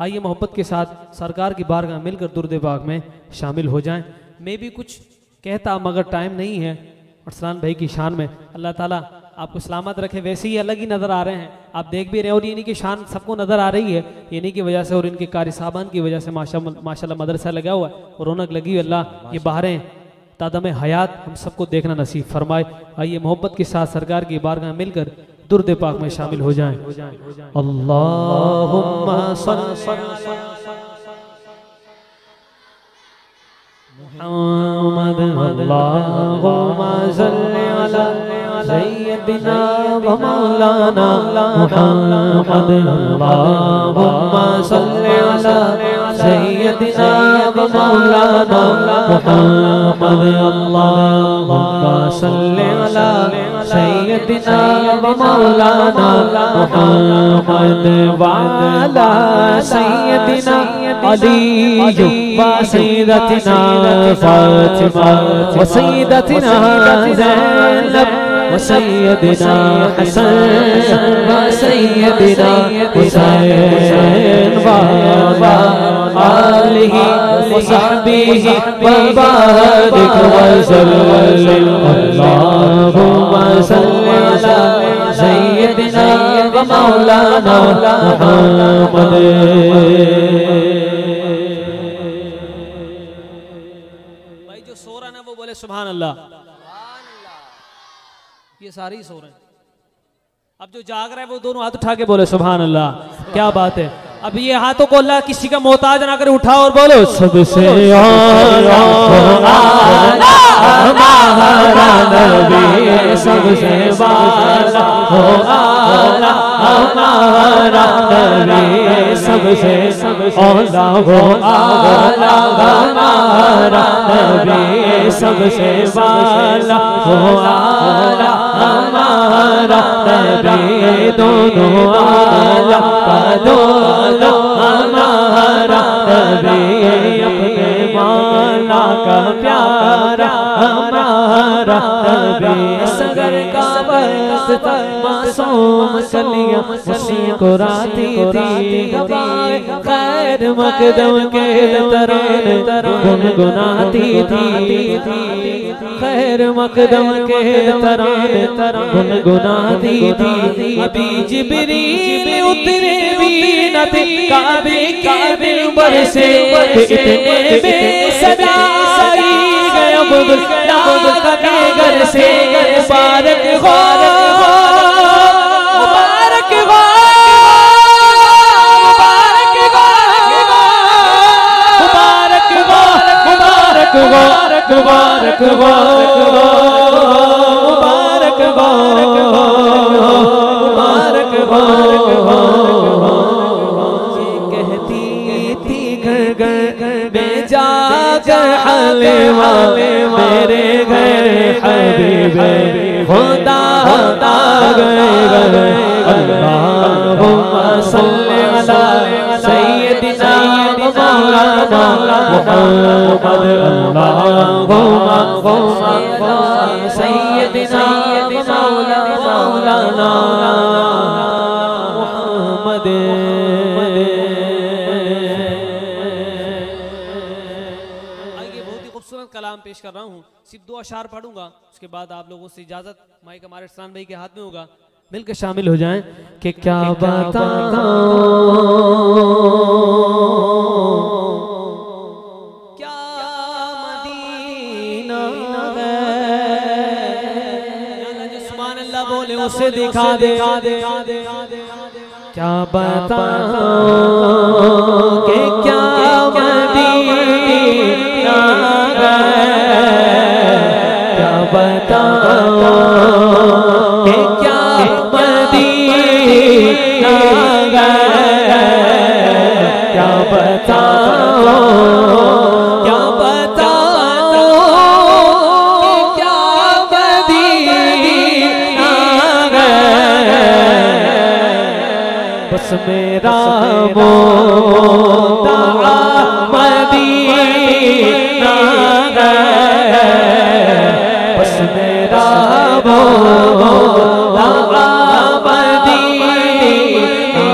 आइए मोहब्बत के साथ सरकार की बारगाह मिलकर दुरूद पाक में शामिल हो जाएं। मैं भी कुछ कहता मगर टाइम नहीं है। अरसलान भाई की शान में अल्लाह ताला आपको सलामत रखे। वैसे ही अलग ही नज़र आ रहे हैं, आप देख भी रहे हैं, और इन्हीं की शान सबको नज़र आ रही है। इन्हीं की वजह से और इनके कारी साहबान की वजह से माशाल्लाह मदरसा लगा हुआ है और रौनक लगी हुई। अल्लाह ये बाहरें तादम हयात हम सबको देखना नसीब फरमाए। आइए मोहब्बत के साथ सरकार की बारगाह मिलकर दुरूद पाक में शामिल हो जाएं। अल्लाहुम्मा सल्ली मुहम्मद अल्लाहुम्मा सल्ली अला सय्यदिना व मौलाना मुहम्मद अल्लाहुम्मा सल्ली अला सय्यदिना व मौलाना मुहम्मद अल्लाहुम्मा सल्ली अला सय्यदिना व मौलाना मुहम्मद वाला सय्यदिना अली व सय्यदतिना फातिमा व सय्यदतिना ज़ैनब व सय्यदिना हसन व सय्यदिना हुसैन व आलिहि व सहबिहि व बारिक व सल्लल्लाहु अल्लाहुम्मा सल्ली अला सय्यदिना व मौलाना मुहम्मद। भाई जो सो रहा है ना वो बोले सुभान अल्लाह। ये सारे ही सो रहे हैं। अब जो जाग रहा है वो दोनों हाथ उठा के बोले सुभान अल्लाह। क्या बात है। अब ये हाथों को अल्लाह किसी का मोहताज ना करे, उठाओ और बोलो सबसे आला हमारा नबी, सबसे वाला हो आला हमारा नबी, सबसे औला हो आला हमारा नबी, सबसे वाला हो आला हमारा नबी, दोनों आला दोनों हमारा नबी, अपने मौला का प्यारा हमारा नबी। सगर का वक्त मासूम कलियां उसी को राती थी, खैर मकदम के तराने गुनगुनाती थी, खैर मकदम के तराने गुनगुनाती थी। अभी जिब्रील उतरे भी न थे काबे के मिंबर से, इतने बेसदा आई गए अब्दुल्लाह के घर से। मुबारक हो मुबारक हो मुबारक हो मुबारक हो मुबारक हो मुबारक हो मुबारक हो मुबारक हो। कहती थी घर घर में जाकर हलीमा मेरे घर हबीबे खुदा आ गए। अल्लाहुम्मा सल्ली अला सय्यदिना व मौलाना मुहम्मद, अल्लाहुम्मा सय्यदिना व मौलाना मुहम्मद। कलाम पेश कर रहा हूँ, सिर्फ 2 अशार पढ़ूंगा, उसके बाद आप लोगों से इजाजत। माइक हमारे अरसलान भाई के हाथ में होगा, मिलकर शामिल हो जाएं। कि क्या बताऊं क्या मदीना है, जो सुभान अल्लाह बोले उसे दिखा दे। क्या बताऊं कि क्या मदीना क्या बताओ कि क्या मदीना क्या बताओ क्या बताओ कि क्या मदीना बस मेरा मोता मदीना बस मेरा मोता मदीना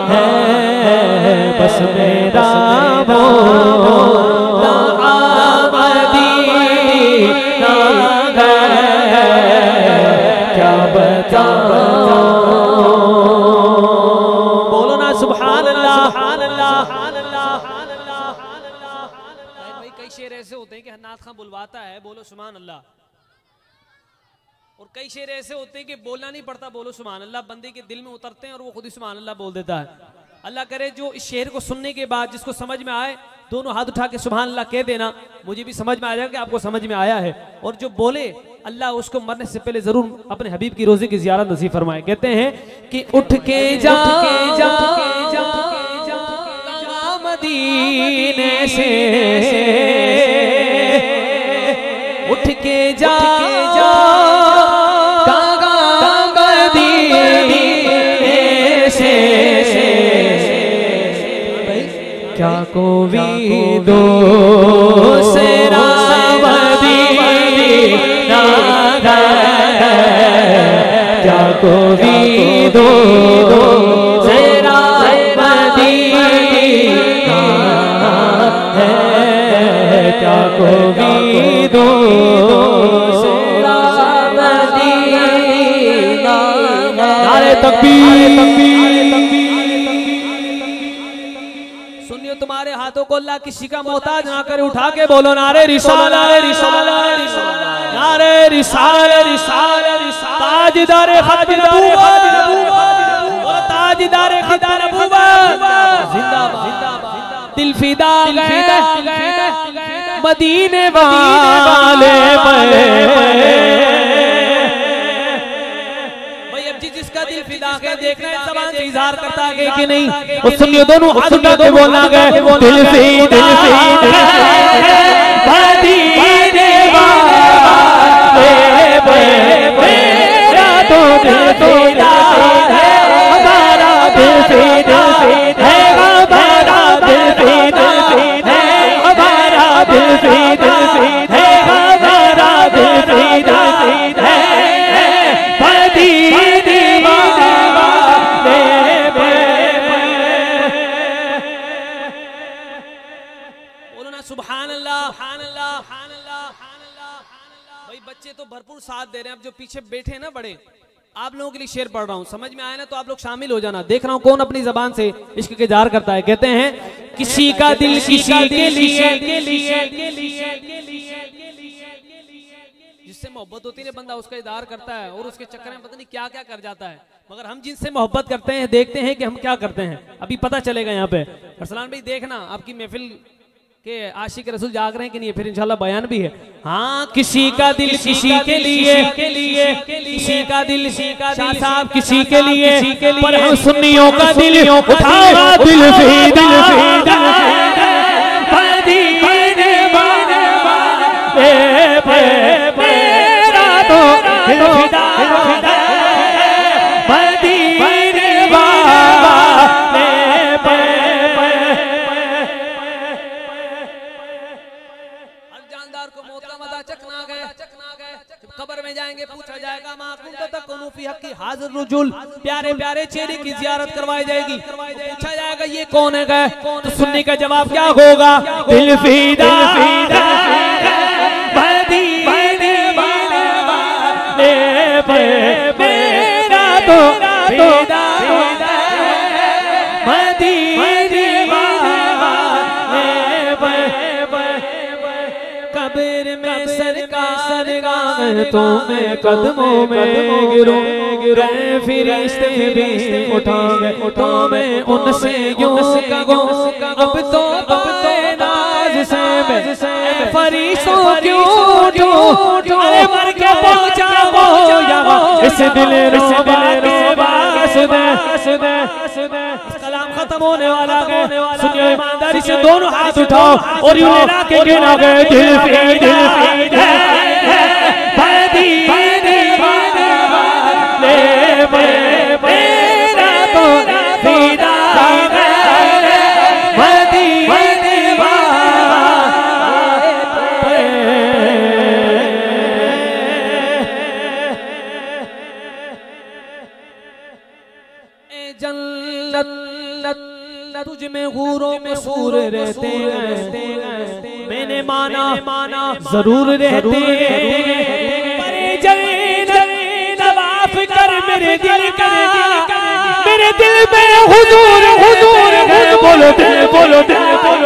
है। बस मेरा मौला मदीना है, क्या बताऊं। बोलो ना सुभान अल्लाह। भाई कई शेर ऐसे होते हैं कि हन्नाथ खां बुलवाता है, बोलो सुभान अल्लाह, और कई शेर ऐसे होते हैं कि बोलना नहीं पड़ता, बोलो सुभान अल्लाह, बंदे के दिल में उतरते हैं और वो खुद ही सुभान अल्लाह बोल देता है। अल्लाह करे जो इस शेर को सुनने के बाद जिसको समझ में आए, दोनों हाथ उठा के सुभान अल्लाह कह देना, मुझे भी समझ में आ जाएगा कि आपको समझ में आया है। और जो बोले अल्लाह उसको मरने से पहले जरूर अपने हबीब की रोजे की ज़ियारत नसीब फरमाए। कहते हैं कि उठ के जा मदीने से, उठ के जा क्या कोई दो सेरा मदीना है, क्या कोई दो सेरा मदीना है, क्या कोई दो सेरा मदीना। नारे तकबीर। तुम्हारे हाथों को अल्लाह किसी का मोहताज ना करे, उठा के बोलो नारे रिसाला, नारे रिसाला, ताजदार खत्म नबूवत, ताजदार खत्म नबूवत जिंदाबाद। दिल फिदा गए मदीने वाले जिसका दिल फिदा है, देखना है ज़बान से इज़हार करता है कि नहीं। और सुनिए दोनों हाथ उठा के बोलना गए दिल फिदा मदीने वाले, मेरा तो दिल फिदा है, हमारा दिल फिदा है, हमारा दिल फिदा है, हमारा दिल फिदा है, हमारा दिल फिदा है। भाई बच्चे तो भरपूर साथ दे रहे हैं। अब जो पीछे बैठे हैं ना बड़े, आप लोगों के लिए शेर पढ़ रहा हूँ, समझ में आया ना तो आप लोग शामिल हो जाना। देख रहा हूँ कौन अपनी जबान से इश्क के इज़हार करता है। कहते हैं किसी का दिल किसी के लिए, जिससे मोहब्बत होती है बंदा उसका इज़हार करता है और उसके चक्कर में पता नहीं क्या क्या कर जाता है। मगर हम जिनसे मोहब्बत करते हैं देखते हैं कि हम क्या करते हैं, अभी पता चलेगा यहाँ पे। अरसलान भाई देखना आपकी महफिल के आशिक रसूल जाग रहे हैं कि नहीं, फिर इंशाल्लाह बयान भी है। हाँ किसी का दिल किसी के लिए, किसी का दिल शाह साहब किसी के लिए, पर हम सुन्नियों का दिल उठाओ दिल फिदा मेरा तो दिल फिदा कब्र में जाएंगे पूछा जाएगा हाजिर रुजुल, प्यारे प्यारे चेहरे की जियारत करवाई जाएगी। पूछा जाएगा ये कौन है गए, तो सुन्नी का जवाब क्या होगा, दिल फिदा मेरा तो फिदा कब्र में सरकार तो मैं कदमों में गिरूं, फरिश्ते भी उठाए तो मैं उनसे यूं कहूं, अब तो नाज से मैं फरिश्तों क्यों अरे मर के पहुंचा वो यहाँ इस दिल रुबा के वास्ते। कलाम खत्म होने वाला है, सुनिए ईमानदारी से दोनों हाथ उठाओ और यूं लगा के गिना गए दिल फिदा मेरा तो फिदा जन्नत तू तुझ में हूरों मसूर रहते हैं, मैंने माना जरूर रहते हैं। तवाफ कर मेरे दिल का, मेरे दिल में हुजूर है, बोलो दिल बोलो दिल बोलो।